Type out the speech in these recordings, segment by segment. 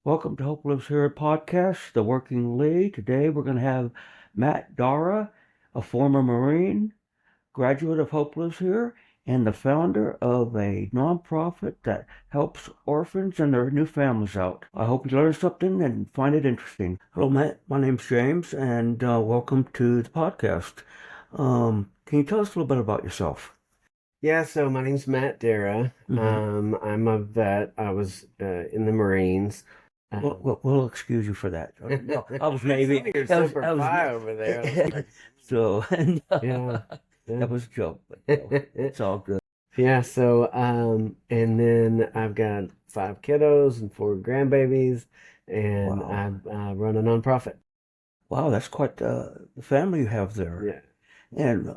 Welcome to Hope Lives Here podcast, The Working Lead. Today we're going to have Matt Darrah, a former Marine, graduate of Hope Lives Here, and the founder of a nonprofit that helps orphans and their new families out. I hope you learn something and find it interesting. Hello, Matt. My name's James, and welcome to the podcast. Can you tell us a little bit about yourself? Yeah, so my name's Matt Darrah. Mm-hmm. I'm a vet. I was in the Marines. We'll excuse you for that. No, I was Some maybe. of your I was. Semper I was. Fi over there. I was like, So, yeah, yeah. that was a joke, but it's all good. Yeah, so and then I've got 5 kiddos and 4 grandbabies, and Wow. I run a nonprofit. Wow, that's quite the family you have there. Yeah. And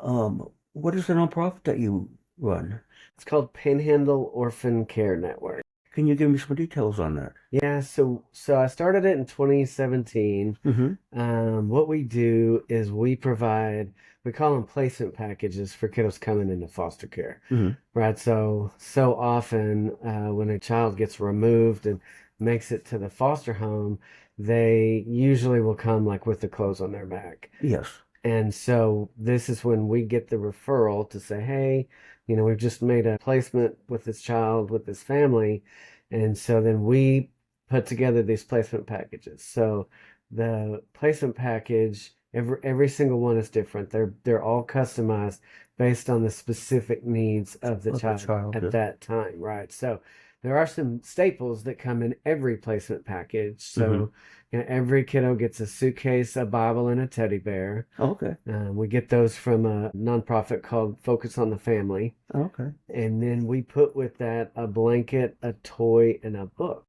what is the nonprofit that you run? It's called Panhandle Orphan Care Network. Can you give me some details on that? Yeah, so I started it in 2017. Mm-hmm. What we do is we call them placement packages for kiddos coming into foster care, Mm-hmm. right? So often when a child gets removed and makes it to the foster home, they usually will come like with the clothes on their back. Yes. And so this is when we get the referral to say, hey, we've just made a placement with this child, with this family. And so then we put together these placement packages. So the placement package, every single one is different. They're all customized based on the specific needs of the Of the child child. at that time, right? So there are some staples that come in every placement package. Mm-hmm. So every kiddo gets a suitcase, a Bible, and a teddy bear. Okay. We get those from a nonprofit called Focus on the Family. Okay. And then we put with that a blanket, a toy, and a book.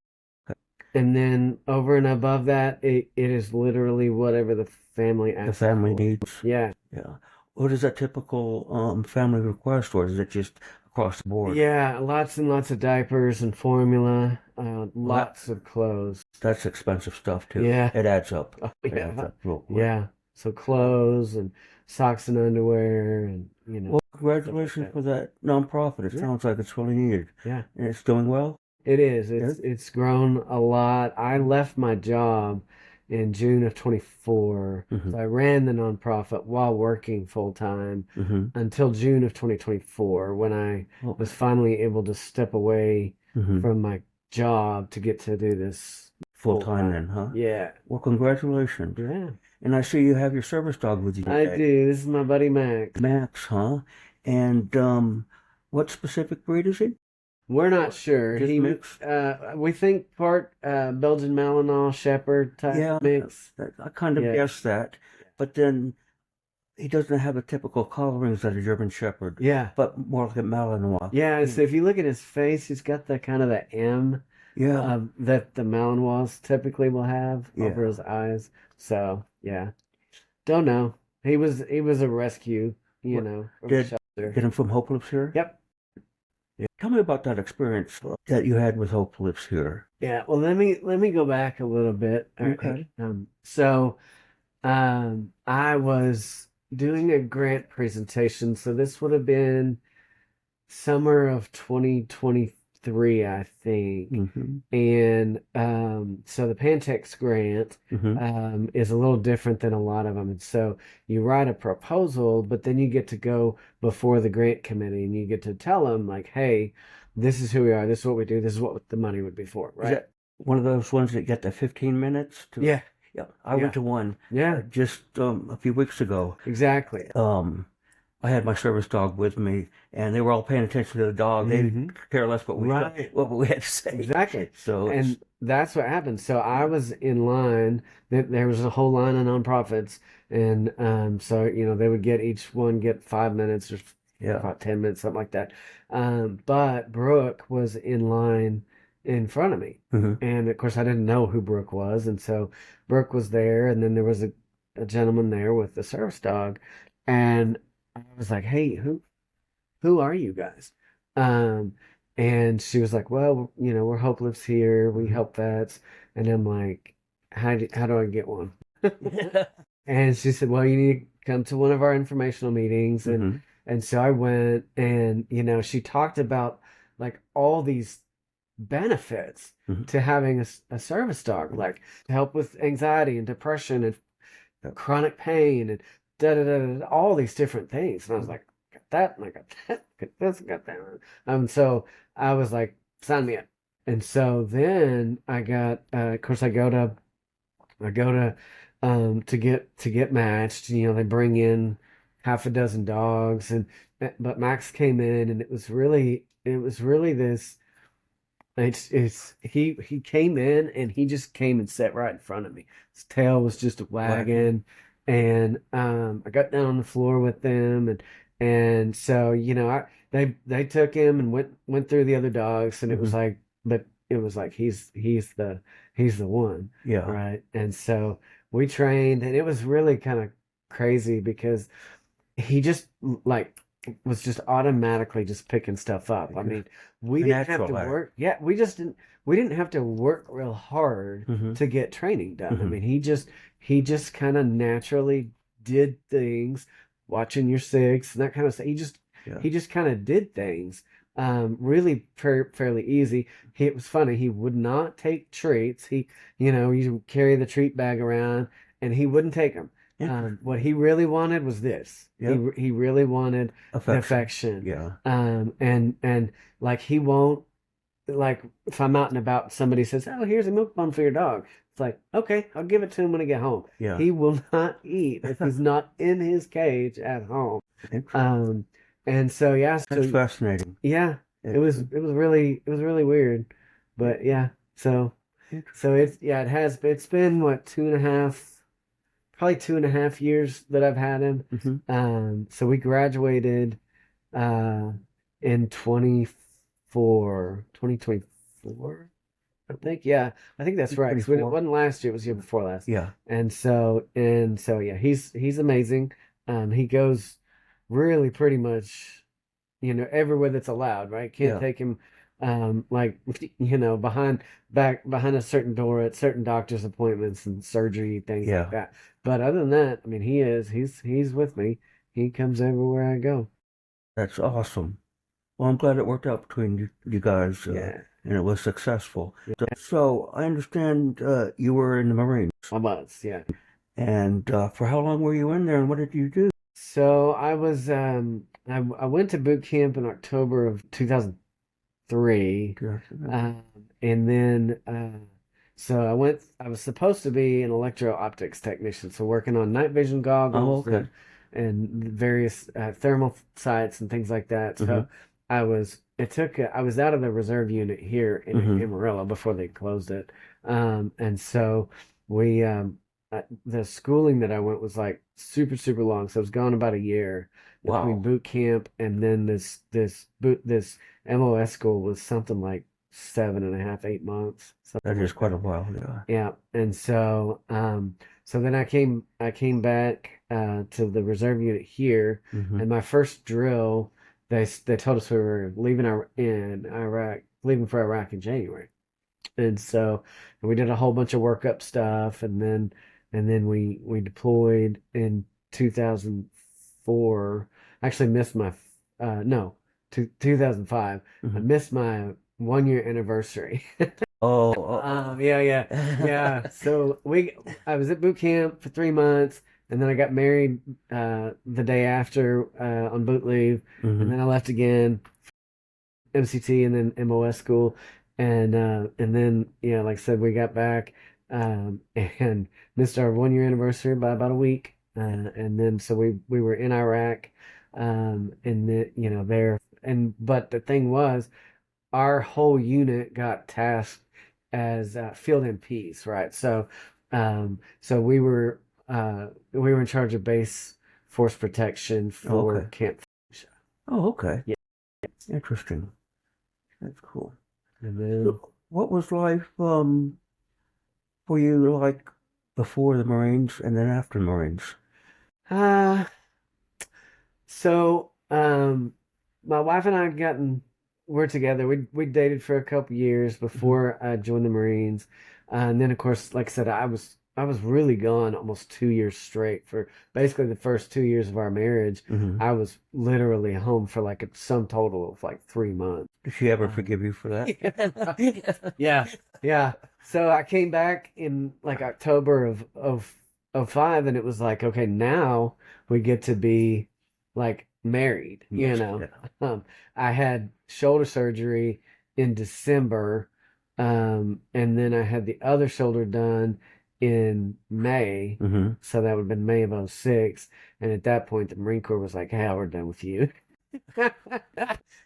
Okay. And then over and above that, it is literally whatever the family The asks family for. needs. Yeah. Yeah. What is that typical family request, or is it just across the board? Yeah, lots and lots of diapers and formula, Well, lots of clothes. that's expensive stuff too. Yeah. It adds up. Oh, It adds yeah. up real quick. Yeah. So clothes and socks and underwear and, Well, stuff like congratulations that. for that nonprofit. It Yeah. sounds like it's really needed. Yeah. And it's doing well? It is. It's Good? it's grown a lot. I left my job in June of 24. Mm-hmm. So I ran the nonprofit while working full time Mm-hmm. until June of 2024 when I Okay. was finally able to step away Mm-hmm. from my job to get to do this Full full time then, time. huh? Yeah. Well, congratulations. Yeah. And I see you have your service dog with you I today. do. This is my buddy Max. Max, huh? And what specific breed is he? We're not sure. Just mix? We think part Belgian Malinois Shepherd type Yeah, mix. I kind of Yeah. guessed that. But then he doesn't have the typical colorings that a German Shepherd, Yeah. but more like a Malinois. Yeah, so if you look at his face, he's got the kind of the M Yeah, that the Malinois typically will have over yeah. his eyes. So yeah, don't know. He was a rescue, What from a did shelter. get him from Hope Lives Here? Yep. Tell me about that experience that you had with Hope Lives Here. Yeah. Well, let me go back a little bit. All right. Okay. I was doing a grant presentation, so this would have been summer of 2023, I think. Mm-hmm. And so the Pantex grant Mm-hmm. is a little different than a lot of them. And so you write a proposal, but then you get to go before the grant committee and you get to tell them, like, hey, this is who we are, this is what we do, this is what the money would be for, Is right? that one of those ones that get the 15 minutes to? Yeah, Yeah, I yeah, went to one yeah, just a few weeks ago. exactly. I had my service dog with me, and they were all paying attention to the dog. They hmm didn't care less Right. what we had to say. Exactly. So And that's what happened. So I was in line. There was a whole line of nonprofits, and so they would each one get 5 minutes or yeah. about 10 minutes, something like that. But Brooke was in line in front of me, Hmm. and of course I didn't know who Brooke was, and so Brooke was there, and then there was a gentleman there with the service dog, and I was like, "Hey, who are you guys?" Um, and she was like, "Well, we're Hope Lives Here. We Hmm. help vets." And I'm like, "How do I get one?" And she said, "Well, you need to come to one of our informational meetings." And Hmm. and so I went, and she talked about like all these benefits Mhm. to having a service dog, like to help with anxiety and depression and Yep. chronic pain and da da da da, all these different things. And I was like, got that, and I got that, got this, got that. So I was like, sign me up. And so then I got, of course, I go to get matched. You know, they bring in half a dozen dogs, and but Max came in, and it was really this. It's he came in and he just came and sat right in front of me. His tail was just Wagging. wagging, and I got down on the floor with them, and so you know they took him and went through the other dogs, and it was Hmm. like, but it was like he's the one, Yeah. right? And so we trained, and it was really kind of crazy because he just like was just automatically just picking stuff up. It's I just mean, we a didn't have natural to there. work. Yeah, we didn't have to work real hard Hmm. to get training done. I Hmm. mean, he just kind of naturally did things, watching your six and that kind of stuff. Yeah. He just kind of did things. Really fairly easy. It was funny. He would not take treats. You know, you carry the treat bag around, and he wouldn't take them. What Interesting. he really wanted was this. Yep. He really wanted the Affection. affection. Yeah. And like he won't, like if I'm out and about, somebody says, "Oh, here's a milk bone for your dog." It's like, okay, I'll give it to him when I get home. Yeah. He will not eat if he's not in his cage at home. Interesting. Um, and so yeah, That's so fascinating. yeah, It's it was really weird, it, but yeah, so interesting. it's been what, 2.5, probably 2.5 years that I've had him. Hmm. So we graduated uh in 2024, I think. Yeah, I think that's right. Because it 24. wasn't last year; it was the year before last. Yeah. And so yeah, he's amazing. He goes really pretty much, you know, everywhere that's allowed, right? Can't Yeah. take him like you know, behind a certain door at certain doctor's appointments and surgery, things like Yeah. that. But other than that, I mean, he's with me. He comes everywhere I go. That's awesome. Well, I'm glad it worked out between you guys, Yeah, and it was successful. yeah, So I understand you were in the Marines, I was, yeah. and for how long were you in there, and what did you do? So I went to boot camp in October of 2003. Um, and then so I was supposed to be an electro-optics technician, so working on night vision Oh, goggles okay. and various thermal sights and things like that. Mm-hmm. So I was out of the reserve unit here in Mm-hmm. Amarillo before they closed it. And so we the schooling that I went was like super long. So I was gone about a year between Wow. boot camp and then this MOS school was something like 7.5, 8 months, something That is like quite a that. while. Yeah. Yeah, and so then I came back to the reserve unit here, Mm-hmm. and my first drill, they told us we were in Iraq, leaving for Iraq in January, and so we did a whole bunch of workup stuff, and then we deployed in 2004. Actually missed my no, 2005. I Mm-hmm. missed my 1 year anniversary. Yeah, yeah, Oh. yeah. So I was at boot camp for 3 months, and then I got married the day after on boot leave, and Mm-hmm. then I left again, MCT, and then MOS school, and then yeah, like I said, we got back and missed our 1 year anniversary by about a week, and then so we were in Iraq, and then you know there, and but the thing was our whole unit got tasked as field MPs, right? So we were in charge of base force protection Oh, for okay. Camp. Oh, okay. Yeah, Interesting. That's cool. and then So, what was life for you like before the Marines and then after the Marines? uh so my wife and I had gotten we're together. We dated for a couple years Hmm. before I joined the Marines, and then of course, like I said, I was I was really gone almost 2 years straight for basically the first 2 years of our marriage. Hmm. I was literally home for like a sum total of like 3 months. Did she ever Um, forgive you for that? yeah, yeah. So I came back in like October of '05, and it was like, okay, now we get to be like married, you Yes. know. Yeah. Um, I had shoulder surgery in December, and then I had the other shoulder done in May. Hmm. So that would have been May of '06. And at that point, the Marine Corps was like, hey, we're done with you.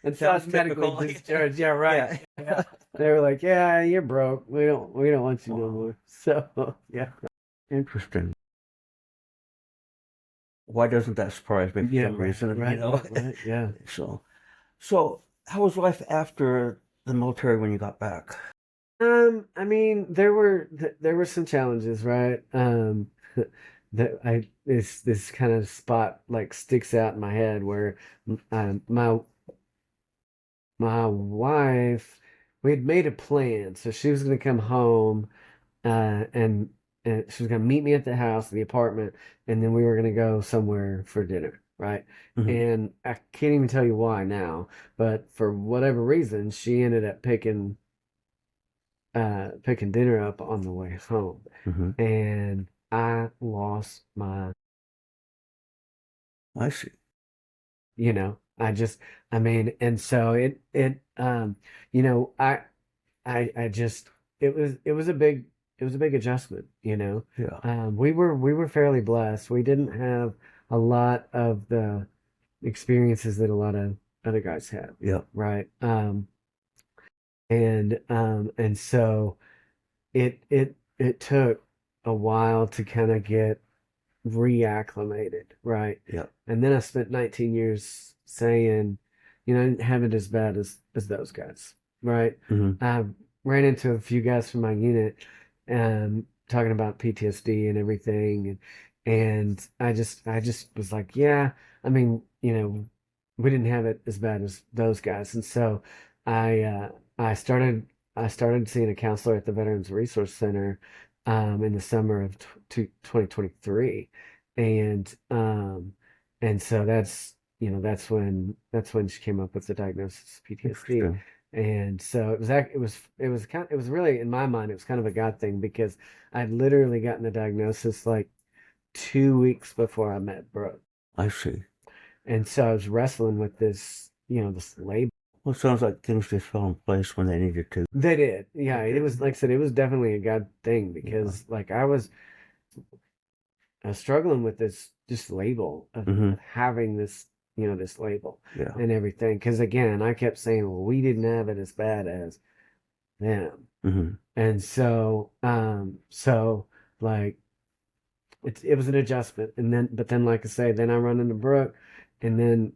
And so I was Sounds medically typical. discharged. Yeah, right. Yeah. Yeah. They were like, yeah, you're broke. We don't want you no Wow. more. So yeah. Interesting. Why doesn't that surprise me for Yeah, some right, reason, right, right, right. Yeah. So, so how was life after the military when you got back? I mean, there were some challenges, right? That I this kind of spot like sticks out in my head where my wife, we had made a plan, so she was going to come home, and she was going to meet me at the house, the apartment, and then we were going to go somewhere for dinner, right? Hmm. And I can't even tell you why now, but for whatever reason, she ended up picking dinner up on the way home, Hmm. and I lost my, I see. I mean, and so you know, I just it was a big adjustment, you know. Yeah. We were fairly blessed. We didn't have a lot of the experiences that a lot of other guys had, Yeah. right? And so it took a while to kind of get reacclimated, right? Yeah. And then I spent 19 years saying, I didn't have it as bad as those guys, right? Hmm. I ran into a few guys from my unit, talking about PTSD and everything, and I just was like, yeah, I mean, we didn't have it as bad as those guys, and so I uh, I started I started seeing a counselor at the Veterans Resource Center, in the summer of 2023, and so that's when she came up with the diagnosis of PTSD. Interesting. And so it was really, in my mind, it was kind of a God thing, because I'd literally gotten the diagnosis like 2 weeks before I met Brooke. I see. And so I was wrestling with this label. Well, it sounds like things just fell in place when they needed to. They did. Yeah, it Okay. was, like I said, it was definitely a God thing, Yeah. because like I was struggling with this just label Hmm. of having this label Yeah. and everything. Because again, I kept saying, well, we didn't have it as bad as them. Hmm. And so like it was an adjustment. But then, like I say, then I run into Brooke, and then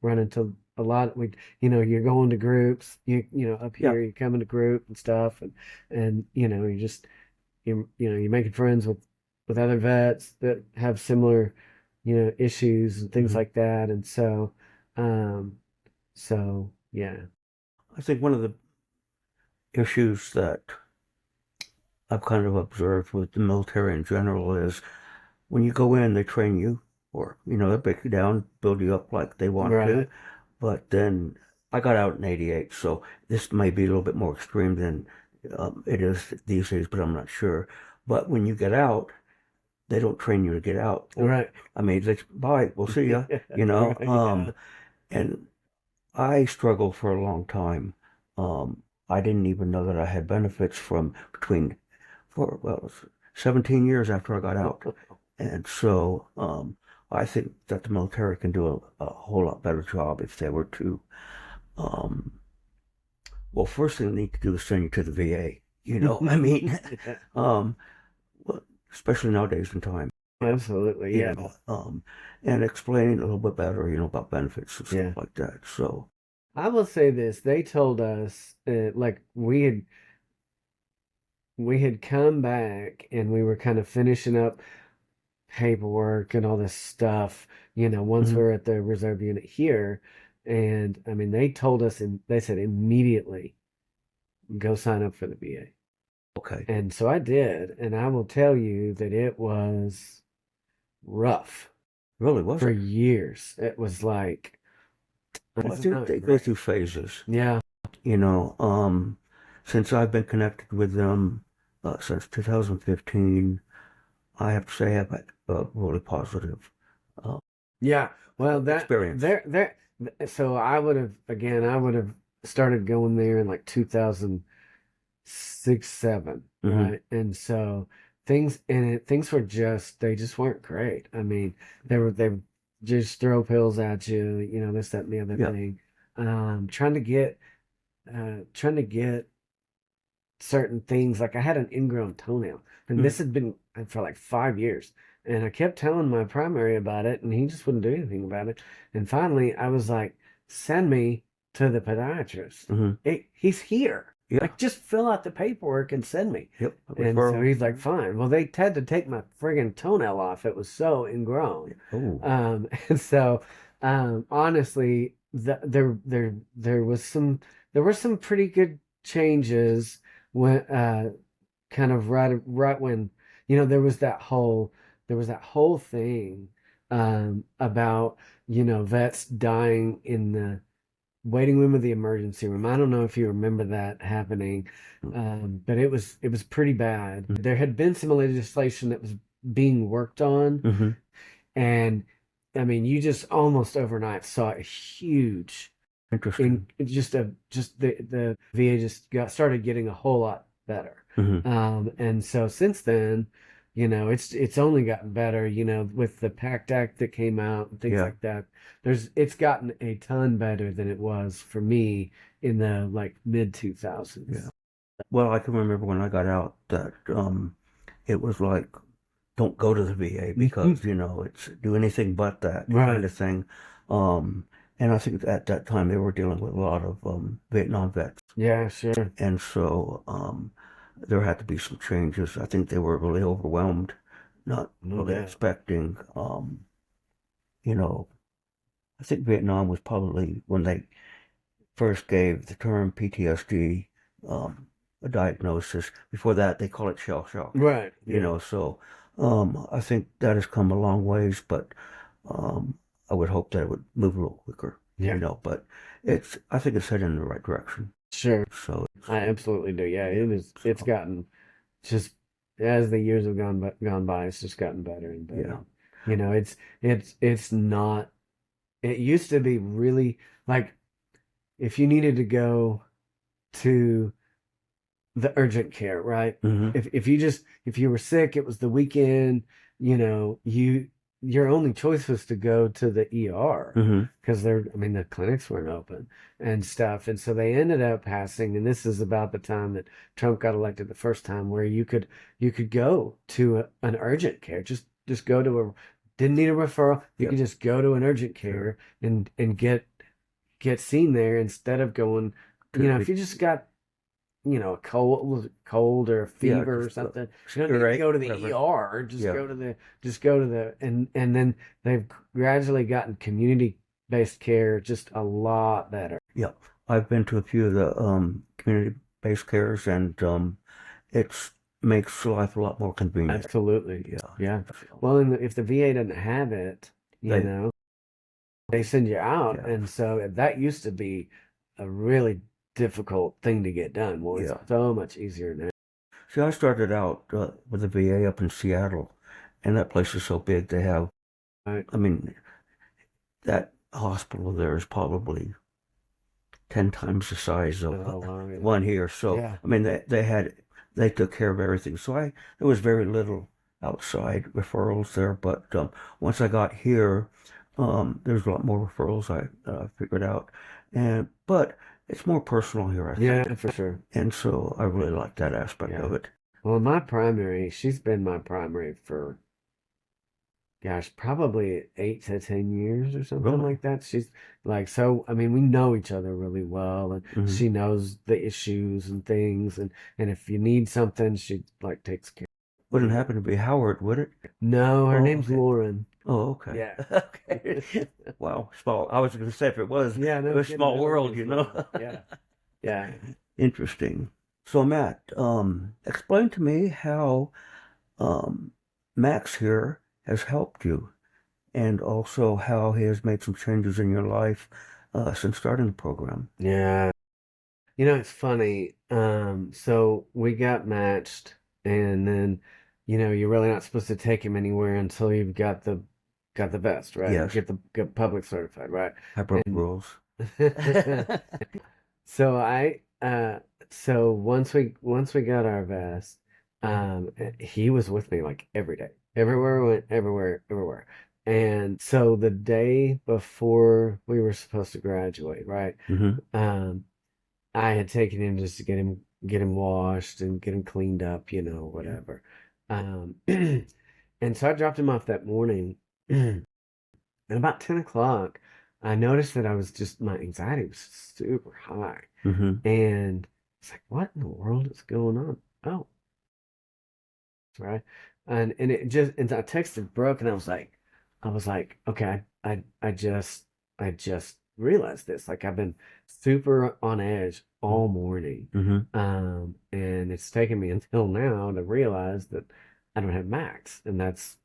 run into a lot. You're going to groups, up Yeah. here, you come into group and stuff, and you're making friends with other vets that have similar issues and things Hmm. like that. And um so yeah. I think one of the issues that I've kind of observed with the military in general is when you go in, they train you, or they break you down, build you up like they want to. Right. But then I got out in '88, so this may be a little bit more extreme than it is these days, but I'm not sure. But when you get out, they don't train you to get out. Well, Right. I mean, they, bye, we'll see ya. Right. Yeah. And I struggled for a long time. I didn't even know that I had benefits from between for well 17 years after I got out. And so I think that the military can do a whole lot better job if they were to, um, well, first thing they need to do is send you to the VA. I mean, Yeah. um, well, especially nowadays in time, Absolutely. you Yeah. know, and explain a little bit better, about benefits and stuff Yeah. like that. So, I will say this. They told us, like we had come back, and we were kind of finishing up paperwork and all this stuff, once we mhm. were at the reserve unit here. And I mean, they told us, and they said immediately, go sign up for the VA. Okay. And so I did, and I will tell you that it was rough Really, was for it? years. It was like, Well, I it's think not they go great. through phases. Yeah. You know, since I've been connected with them since 2015, I have to say I've had a really positive uh, Yeah. Well, experience. so I would have started going there in like 2006, 7, Hmm. right? And so things were just, they just weren't great. I mean, they would just throw pills at you, this, that, and the other Yeah. thing. Trying to get certain things. Like I had an ingrown toenail, and Hmm. this had been for like 5 years. And I kept telling my primary about it, and he just wouldn't do anything about it. And finally, I was like, "Send me to the podiatrist. Hmm. He's here. Yeah. Like, just fill out the paperwork and send me." Yep. And so Referral. he's like, "Fine." Well, they had to take my friggin' toenail off. It was so ingrown. Oh. And so, honestly, there were some pretty good changes when kind of right when there was that whole thing about vets dying in the waiting room of the emergency room. I don't know if you remember that happening, but it was pretty bad. There had been some legislation that was being worked on, Mm-hmm. and I mean, you just almost overnight saw a huge in Interesting. just the VA just started getting a whole lot better. Hmm. And so since then, it's only gotten better, with the PACT Act that came out and things Yeah. like that. It's gotten a ton better than it was for me in the like mid Yeah. 2000s. Well, I can remember when I got out that it was like, don't go to the VA because, it's do anything but that kind Right. of thing. Um, and I think at that time they were dealing with a lot of Vietnam vets. Yeah, sure. And so there had to be some changes. I think they were really overwhelmed, not No really doubt. expecting, you know, I think Vietnam was probably when they first gave the term PTSD a diagnosis. Before that, they call it shell shock. Right. Yeah. So I think that has come a long ways, but um, I would hope that it would move a little quicker. Yeah. But I think it's heading in the right direction. Sure. So I absolutely do. Yeah, it's so, gotten just as the years have gone by, it's just gotten better and yeah. better. It's not. It used to be really like if you needed to go to the urgent care, right? Hmm. If you were sick, it was the weekend, your only choice was to go to the ER Hmm. because I mean the clinics weren't open and stuff. And so they ended up passing, and this is about the time that Trump got elected the first time, where you could go to an urgent care. Just go to a didn't need a referral. You Yep. could just go to an urgent Sure. care and get seen there instead of going, To if the you just got a cold or a Yeah, fever or just something. You don't need to right, go to the whatever. ER. Yeah. Just go to the and then they've gradually gotten community based care just a lot better. Yeah, I've been to a few of the community-based cares, and it's makes life a lot more convenient. Absolutely. Yeah. Yeah. So Well, and if the VA doesn't have it, they, they send you out, yeah, and so that used to be a really difficult thing to get done. Well, it's yeah. so much easier now. See, I started out with the VA up in Seattle, and that place is so big. They have, Right? I mean, that hospital there is probably 10 times the size of Oh, wow, the yeah. one here. So, Yeah. I mean, they took care of everything. So there was very little outside referrals there. But once I got here, there's a lot more referrals I figured out. But it's more personal here, I think. Yeah, for sure. And so I really like that aspect Yeah. of it. Well, she's been my primary for, gosh, probably 8 to 10 years or something Really. like that. She's like, so, I mean, we know each other really well, and Hmm. she knows the issues and things, and if you need something, she like takes care. Wouldn't happen to be Howard, would it? No, her Oh, name's okay. Lauren. Oh, okay. Yeah. Okay. Wow, small. I was going to say if it was, Yeah, it no was kidding. small Her name world, is Lauren. Yeah. Yeah. Interesting. So Matt, explain to me how um, Max here has helped you, and also how he has made some changes in your life since starting the program. Yeah. It's funny. So we got matched, and then, you're really not supposed to take him anywhere until you've got the vest, right? Yes, Get public certified, right? I broke And rules. so I so once we got our vest, he was with me like every day. Everywhere we went, everywhere, everywhere. And so the day before we were supposed to graduate, right? Hmm. Um, I had taken him just to get him washed and get him cleaned up, Yeah. whatever. And so I dropped him off that morning. And about 10 o'clock, I noticed that my anxiety was super high. Hmm. And it's like, what in the world is going on? Oh, right. And I texted Brooke and I was like, okay, I just realized this. Like I've been super on edge all morning. Hmm. And it's taken me until now to realize that I don't have Max. And that's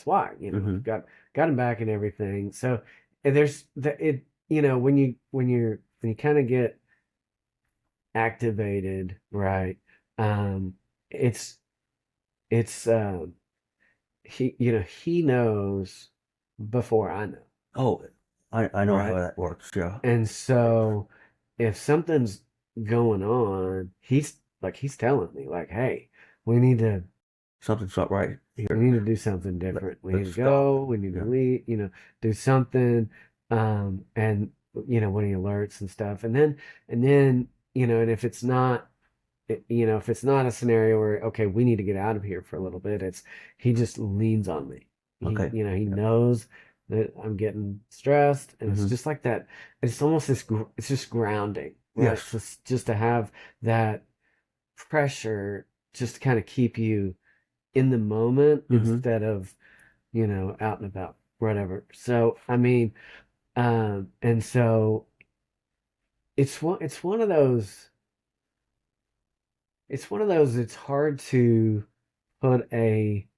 why, Hmm. got him back and everything. So there's the it when you kind of get activated, right? Um, it's it's he knows before I know, Oh, I know how right? that works. Yeah, And so if something's going on, he's telling me like, hey, we need to something's not right we here. need to do something different. We need Let's to stop. go, we need to Yeah. leave, do something. And when he alerts and stuff. And then, and if it's not a scenario where, okay, we need to get out of here for a little bit, he just leans on me. Okay. He Yeah. knows that I'm getting stressed, and it's Hmm. just like that. It's almost it's just grounding, right? Yes. Just to have that pressure, just to kind of keep you in the moment Hmm. instead of, out and about, whatever. So, I mean, and so it's one of those. It's one of those. Put a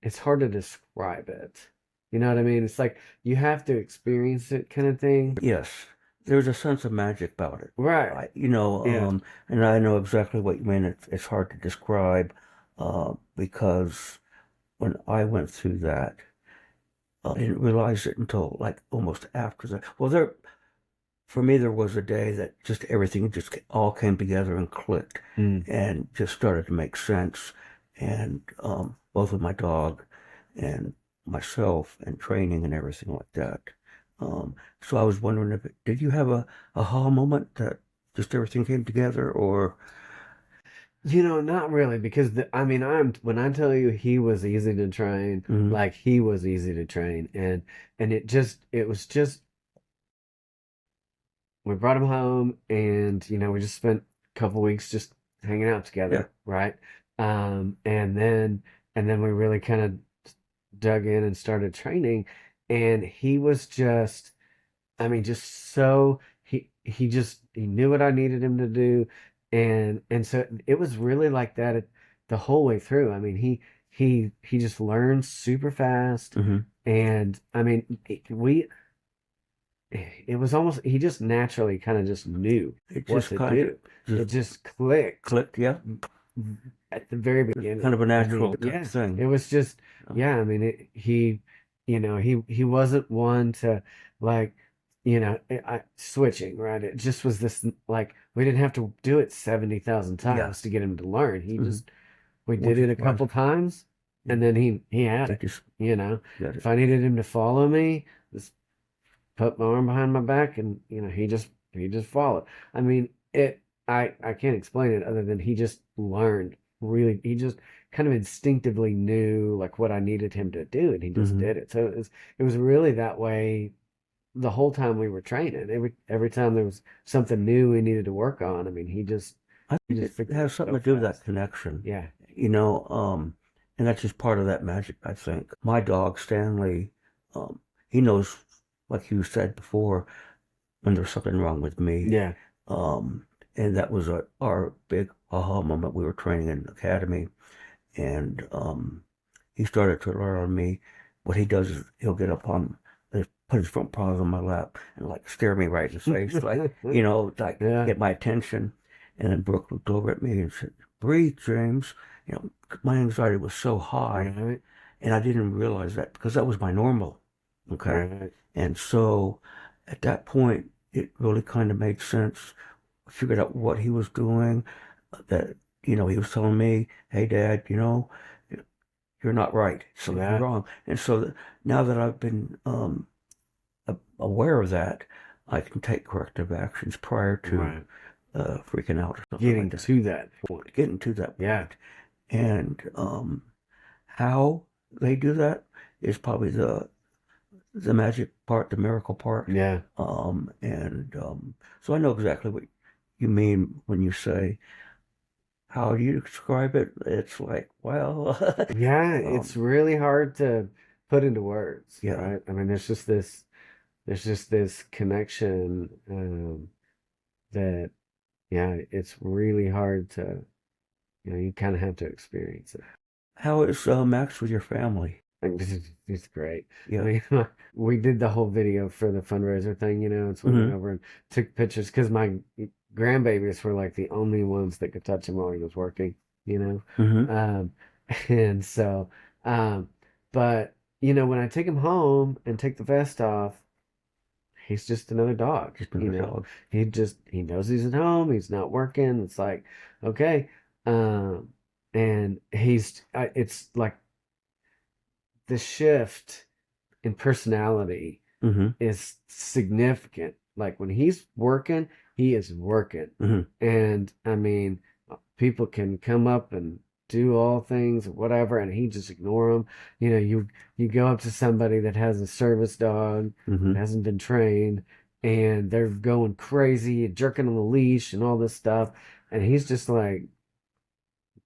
it's hard to describe it. You know what I mean? It's like you have to experience it, kind of thing. Yes. There's a sense of magic about it. Right. Yeah. And I know exactly what you mean. It's hard to describe because when I went through that, I didn't realize it until like almost after that. Well, for me, there was a day that just everything just all came together and clicked Mm. and just started to make sense. And both with my dog and myself and training and everything like that. So I was wondering if did you have a aha moment that just everything came together, or Not really, because I mean, when I tell you he was easy to train, mhm, like he was easy to train, and it was just we brought him home, and we just spent a couple weeks just hanging out yeah, together, right? And then we really kind of dug in and started training, and he was just, I mean, just so he knew what I needed him to do, and so it was really like that the whole way through. I mean, he just learned super fast, hmm, and I mean, it was almost he just naturally kind of just knew it what just to kind of do. It just just clicked clicked, yeah, at the very kind beginning. of a I natural mean, yeah, thing. it was just, Uh, yeah. I mean, he wasn't one to like, switching, right? It just was this like we didn't have to do it 70,000 yeah, times to get him to learn. hmm, We did once or it a twice, couple times, yeah, and then he had he it. just You know, got if it. I needed him to follow me, just put my arm behind my back, and he just followed. I mean, I can't explain it other than he just learned. Really, he just kind of instinctively knew like what I needed him to do, and he just Hmm. did it. So it was really that way the whole time we were training. Every time there was something new we needed to work on, I mean, I he think just it figured it has out something so to do with that fast. connection, Yeah. you know, um, and that's just part of that magic, I think. My dog, Stanley, um, he knows, like you said before, when there's something wrong with me. Yeah. Um, and that was our big aha moment. We were training in academy, and he started to learn on me. What he does is he'll get up on, put his front paws on my lap and like stare me right in the face, like like Yeah. get my attention. And then Brooke looked over at me and said, "Breathe, James." My anxiety was so high, Right. and I didn't realize that because that was my normal. Okay, Right. and so at that point, it really kind of made sense. I figured out what he was doing. That he was telling me, "Hey, Dad, you're not right. Something's Yeah. wrong." And so now that I've been aware of that, I can take corrective actions prior to Right. freaking out or something like Getting that. to that point. Getting to that Yeah. point. And how they do that is probably the magic part, the miracle part. Yeah. And so I know exactly what you mean when you say, how do you describe it? It's like, well, Yeah. It's um, really hard to put into words, yeah. right? I mean, there's just this connection that, yeah, it's really hard to, you kind of have to experience it. How is Max with your family? Like, this is great. I Yeah. mean, we did the whole video for the fundraiser thing, and so we went Hmm. over and took pictures because my grandbabies were like the only ones that could touch him while he was working, you know. Hmm. Um, and so, um, but when I take him home and take the vest off, he's just another dog, Just another dog. He knows he's at home, he's not working. It's like, okay. Um, and it's like the shift in personality Hmm. is significant. Like when he's working, he is working. Hmm. And I mean, people can come up and do all things, whatever, and he just ignore them. You go up to somebody that has a service dog Hmm. that hasn't been trained, and they're going crazy, jerking on the leash and all this stuff, and he's just like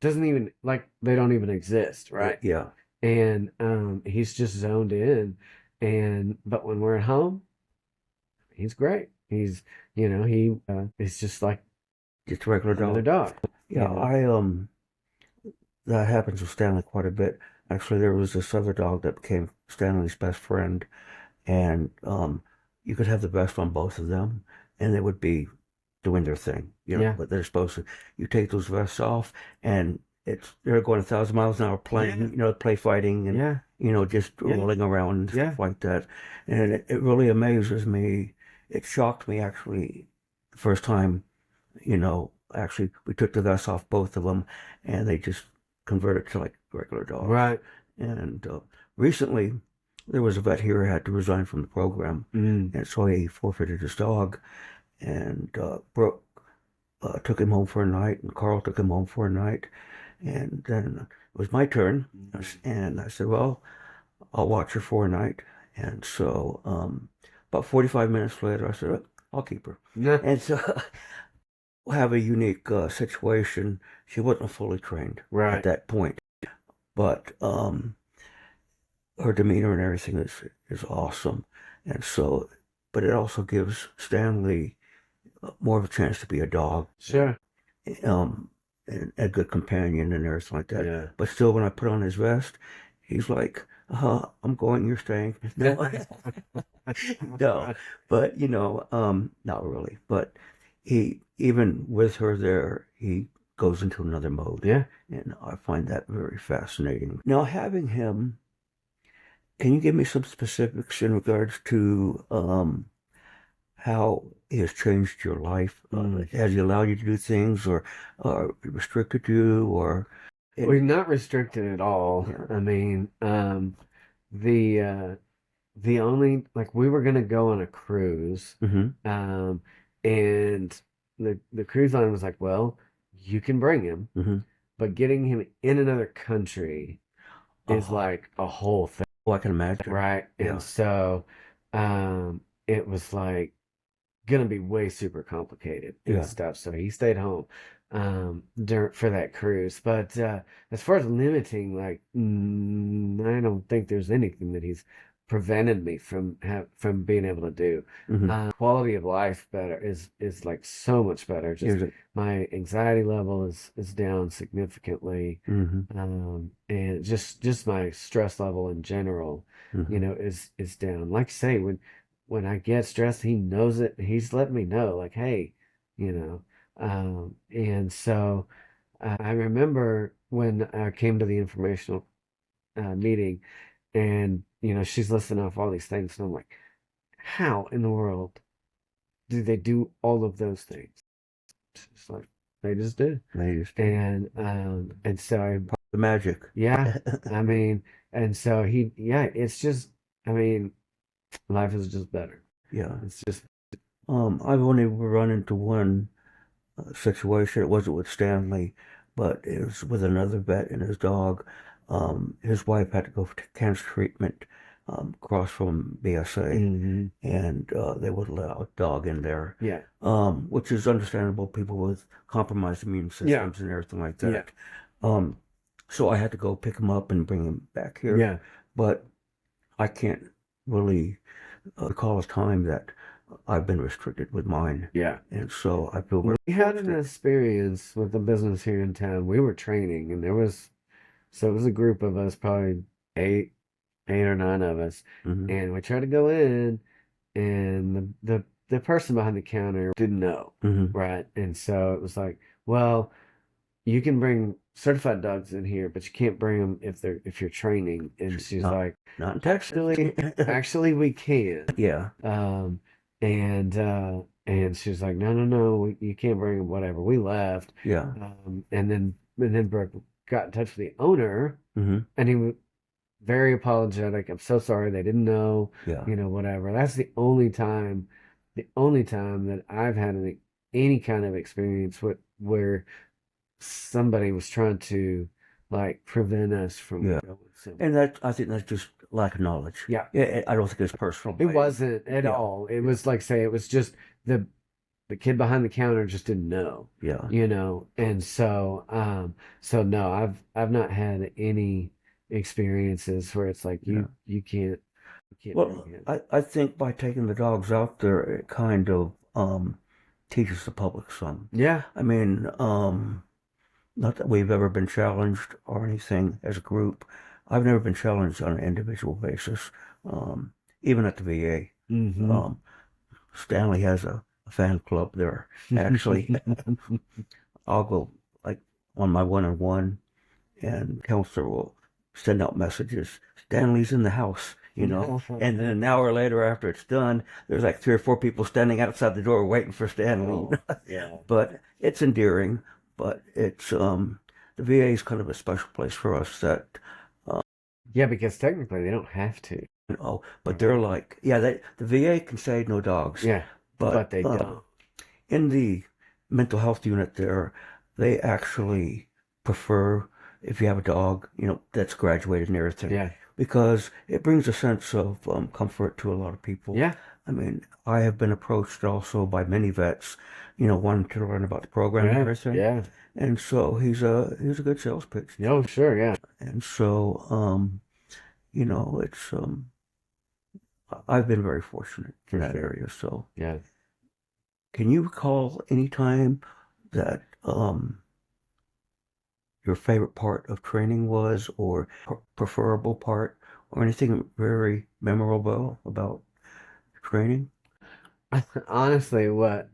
doesn't even like they don't even exist, right? Yeah. And he's just zoned in. And but when we're at home, he's great. He's just like Just a regular another dog. dog. Yeah, You know, that happens with Stanley quite a bit. Actually, there was this other dog that became Stanley's best friend, and you could have the best on both of them, and they would be doing their thing, yeah, what they're supposed to. You take those vests off, and they're going 1,000 miles an hour playing, yeah, play fighting, and yeah, just yeah, rolling around and yeah, stuff like that. And it really amazes me. It shocked me actually the first time. Actually, we took the vests off both of them, and they just converted to like regular dogs. right. And recently, there was a vet here who had to resign from the program, Mm, and so he forfeited his dog. And Brooke took him home for a night, and Carl took him home for a night. And then it was my turn, mm. and I said, "Well, I'll watch her for a night." And so, about 45 minutes later, I said, "I'll keep her." Yeah, And so, we have a unique situation. She wasn't fully trained at right. that point, but her demeanor and everything is awesome. And so, but it also gives Stanley more of a chance to be a dog, Sure. um, and a good companion and everything like that. Yeah. But still, when I put on his vest, he's like, I'm going, you're staying." No, no, but not really. But he, even with her there, he goes into another mode, Yeah. and I find that very fascinating. Now, having him, can you give me some specifics in regards to how he has changed your life? Mm. Has he allowed you to do things, or restricted you, or We're it? not restricted at all. Yeah. I mean, the uh the only like we were gonna go on a cruise, Mm-hmm. um, and the cruise line was like, well, you can bring him, Mm-hmm. but getting him in another country is Oh, like a whole thing, well, I can imagine. right? And Yeah. so, it was like gonna be way super complicated and Yeah. stuff. So he stayed home for that cruise. But as far as limiting, like I don't think there's anything that he's prevented me from being able to do. Mm-hmm. Quality of life better is like so much better. Just Is it? my anxiety level is down significantly, Mm-hmm. and just my stress level in general, Mm-hmm. is down. Like I say, when I get stressed, he knows it. He's letting me know, like, hey, you know, and so I remember when I came to the informational meeting, and she's listing off all these things, and I'm like, how in the world do they do all of those things? It's like they just do. They just do. And so The magic. yeah, I mean, and so yeah, it's just, I mean, life is just better. Yeah. It's just I've only run into one situation. It wasn't with Stanley, but it was with another vet and his dog. His wife had to go for cancer treatment across from BSA, mhm. and they would allow a dog in there, Yeah, which is understandable. People with compromised immune yeah, systems and everything like yeah, that. Um, so I had to go pick him up and bring him back here, yeah, but I can't really recall a time that I've been restricted with mine, yeah. and so I feel very We had an fortunate. experience with a business here in town. We were training, and so it was a group of us, probably eight, 8 or 9 of us, Hmm. and we tried to go in, and the person behind the counter didn't know, Hmm. right? And so it was like, well, you can bring certified dogs in here, but you can't bring them if you're training. And she's Not like, not in Texas. actually, we can. Yeah, Um, and she was like, no, no, no, you can't bring them. Whatever. We left. yeah. And then Brooke got in touch with the owner, Hmm. and he was very apologetic. I'm so sorry. They didn't know, Yeah. whatever. That's the only time that I've had any kind of experience where somebody was trying to like prevent us from Yeah. going somewhere. And that I think that's just lack of knowledge. Yeah, Yeah, I don't think it's personal it blame. wasn't at Yeah, all. It yeah, was like say it was just the kid behind the counter just didn't know, yeah. and so no, I've not had any experiences where it's like Yeah. you can't bring Well, it. I think by taking the dogs out there, it kind of teaches the public some. Yeah. I mean, not that we've ever been challenged or anything as a group. I've never been challenged on an individual basis, even at the VA. Mm-hmm. Um, Stanley has a fan club there. Actually, I'll go like on my one-on-one, and counselor will send out messages. Stanley's in the house, and then an hour later, after it's done, there's like 3 or 4 people standing outside the door waiting for Stanley. Oh, yeah. But it's endearing. But it's the VA is kind of a special place for us that Yeah, because technically they don't have to. but they're like, yeah, the VA can say no dogs, Yeah, but but they don't. in the mental health unit there, they actually prefer if you have a dog, that's graduated and everything, Yeah. because it brings a sense of comfort to a lot of people. Yeah. I mean, I have been approached also by many vets, wanting to learn about the program and Yeah. everything, Yeah. and so he's a good sales pitch, No, sure, yeah. and so it's I've been very fortunate in For that sure. area. So, Yeah. can you recall any time that your favorite part of training was, or preferable part, or anything very memorable about training? Honestly, what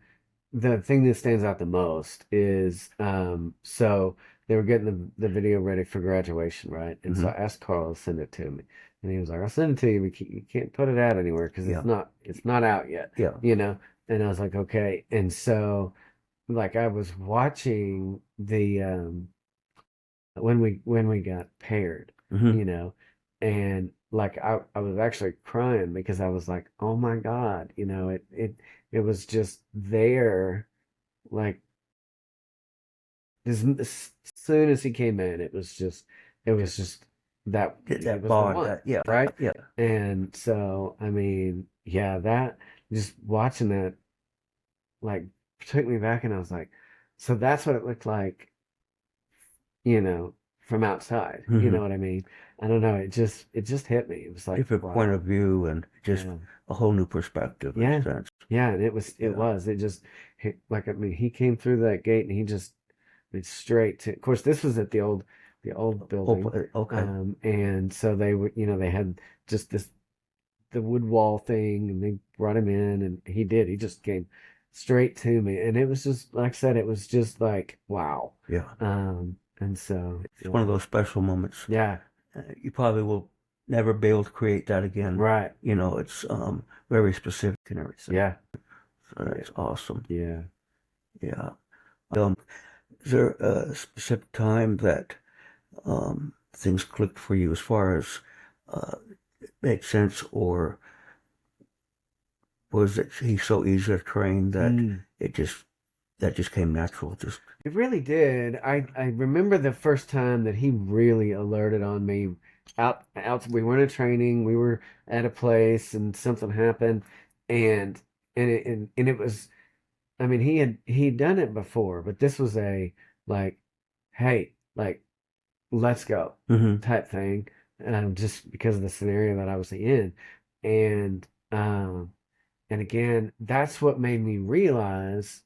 the thing that stands out the most is so they were getting the video ready for graduation, right? And so Hmm. I asked Carl to send it to me. And he was like, I'll send it to you. You can't put it out anywhere because Yeah, it's not out yet, yeah. you know? And I was like, okay. And so like I was watching the when we got paired, Hmm. you know, and like I was actually crying because I was like, oh my God, it was just there, like as soon as he came in, it was just that it That was the bond, one, yeah, right? yeah, And so I mean, yeah, that just watching that like took me back, and I was like, so that's what it looked like, you know, from outside. You Hmm. know what I mean? I don't know. It just hit me. It was like, Different point of wow. view and just Yeah. a whole new perspective in a Yeah. sense. Yeah. And it just hit, like, I mean, he came through that gate and he just went straight to, of course, this was at the old building. Okay. And so they would, they had just the wood wall thing, and they brought him in, and he just came straight to me. And it was just, like I said, it was just like, wow. Yeah. And so, It's one yeah. of those special moments. Yeah. You probably will never be able to create that again. Right. It's very specific and everything. Yeah. So Yeah. that's awesome. Yeah. Yeah. Um, is there a specific time that things clicked for you as far as uh, it made sense, or was it he so easy to train that Mm. it just that just came natural? Just It really did. I remember the first time that he really alerted on me. We were in a training, we were at a place, and something happened, and and it was, I mean, he'd done it before, but this was a, like, hey, like, let's go hmm type thing, just because of the scenario that I was in. And and again, that's what made me realize,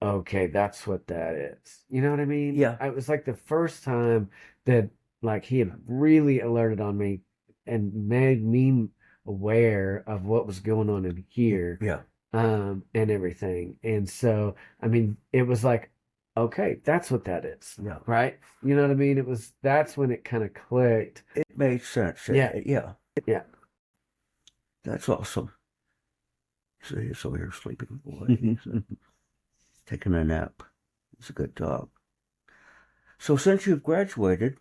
okay, that's what that is. You know what I mean? yeah, It was like the first time that, like, he had really alerted on me and made me aware of what was going on in here, yeah, and everything. And so, I mean, it was like, okay, that's what that is, yeah. right? You know what I mean? That's when it kind of clicked. It made sense. Yeah, Yeah, yeah. that's awesome. So you're sleeping, boy. He's taking a nap. It's a good job. So since you've graduated,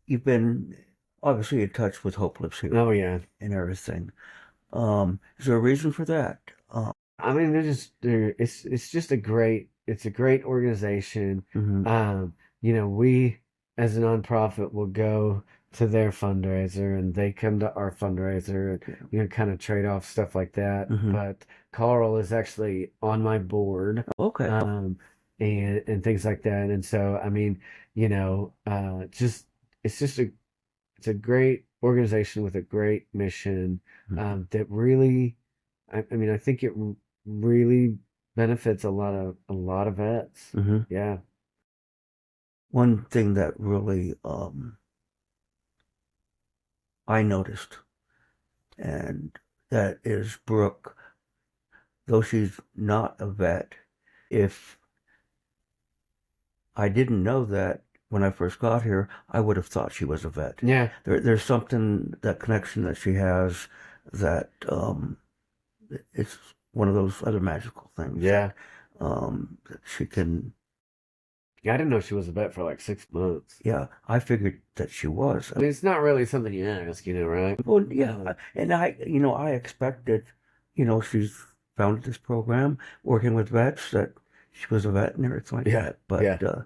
you've been obviously in touch with Hope Lives Here Oh yeah. and everything. Is there a reason for that? I mean, it's just it's a great organization. Mhm. Um, we as a nonprofit will go to their fundraiser, and they come to our fundraiser, and Yeah. kind of trade off stuff like that. Mhm. But Carl is actually on my board, Okay. um, and things like that. And so, I mean, just it's just it's a great organization with a great mission, Mhm. that really, I mean, I think it really benefits a lot of vets. Mhm. Yeah. One thing that really I noticed, and that is Brooke, though she's not a vet, if I didn't know that when I first got here, I would have thought she was a vet. Yeah. There's something, that connection that she has, that it's one of those other magical things Yeah. that she can. Yeah, I didn't know she was a vet for like 6 months. Yeah, I figured that she was. I mean, it's not really something you ask, right? Well, yeah, and I expected, she's founded this program working with vets, that she was a vet and everything like Yeah. that. But Yeah.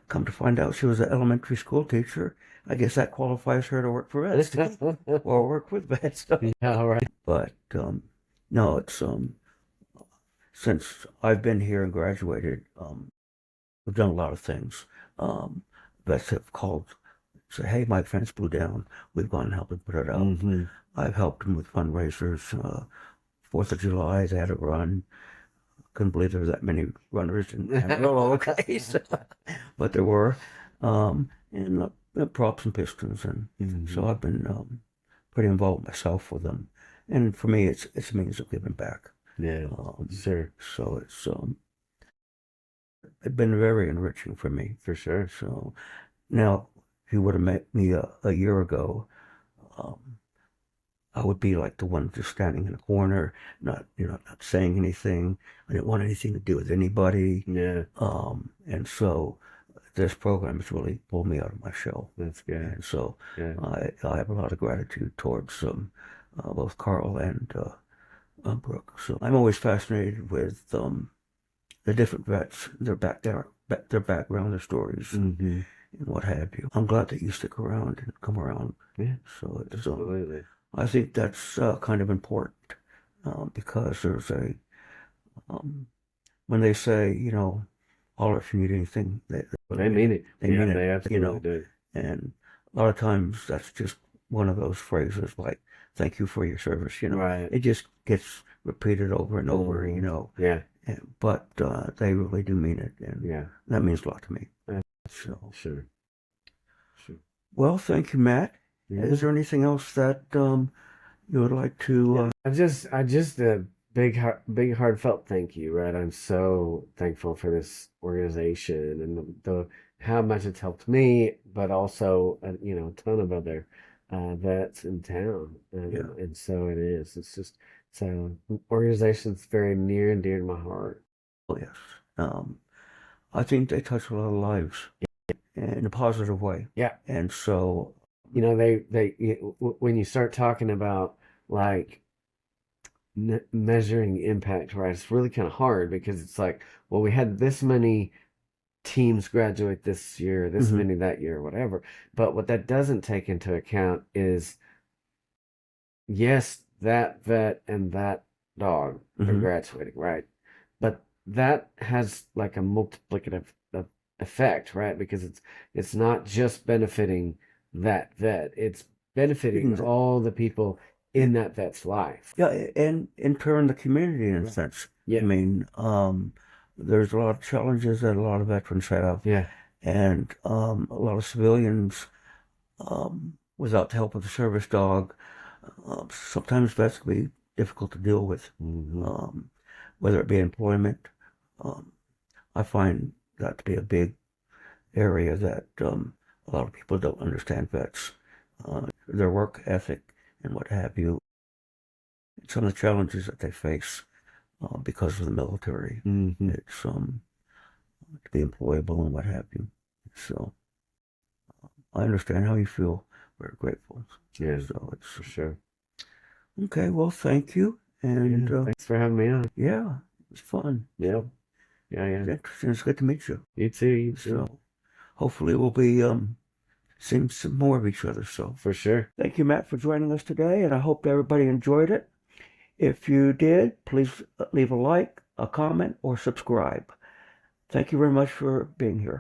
come to find out, she was an elementary school teacher. I guess that qualifies her to work for vets or work with vets. Yeah, all right. But no, it's since I've been here and graduated, we've done a lot of things. Um, Vets have called, say, hey, my fence blew down. We've gone and helped them put it up. Hmm. I've helped them with fundraisers. 4th of July, they had a run. Couldn't believe there were that many runners in Amarillo, okay? But there were. And props and pistons. And so Hmm. I've been pretty involved myself with them. And for me, it's a means of giving back. Yeah, sure, So it's been very enriching for me. for sure. So now, if you would have met me a year ago, um, I would be like the one just standing in a corner, not saying anything. I didn't want anything to do with anybody. Yeah, And so this program has really pulled me out of my shell. that's good. And so Yeah. I have a lot of gratitude towards both Carl and Brooke. So I'm always fascinated with the different vets, their background, their stories, Hmm. and what have you. I'm glad that you stick around and come around. Yeah, So it's absolutely. I think that's kind of important, because there's a um, when they say, holler if you need anything. They mean it. They Yeah, mean they it, absolutely do. and a lot of times that's just one of those phrases like, thank you for your service. Right. It just gets repeated over and over, Yeah. but they really do mean it, and Yeah. that means a lot to me. Uh, So, Sure. Sure. well, thank you, Matt. Yeah. Is there anything else that you would like to? I just a big heartfelt thank you, right? I'm so thankful for this organization and the how much it's helped me, but also a ton of other vets in town, Yeah. and so it is. It's just it's an organization that's very near and dear to my heart. Oh, yes. Um, I think they touch a lot of lives in a positive way, Yeah, and so when you start talking about like measuring impact, right? It's really kind of hard because it's like, well, we had this many teams graduate this year, this mhm, many that year, whatever. But what that doesn't take into account is, yes, that vet and that dog are mhm, graduating, right? But that has like a multiplicative effect, right? Because it's not just benefiting that vet, it's benefiting exa- all the people in that vet's life. yeah, and in turn the community in a Right. sense. I Yeah, mean, there's a lot of challenges that a lot of veterans have, yeah. and a lot of civilians, without the help of the service dog, sometimes vets can be difficult to deal with, Hmm. um, whether it be employment. Um, I find that to be a big area that a lot of people don't understand vets, their work ethic and what have you, some of the challenges that they face because of the military. Hmm. It's to be employable and what have you. So I understand how you feel. Very grateful. Yeah, So for it's sure. okay. Well, thank you, and Yeah, thanks for having me on. yeah, it was fun. Yeah, yeah, yeah. It's interesting. It's good to meet you. You too, you too. So hopefully we'll be seeing some more of each other. So For sure. thank you, Matt, for joining us today, and I hope everybody enjoyed it. If you did, please leave a like, a comment, or subscribe. Thank you very much for being here.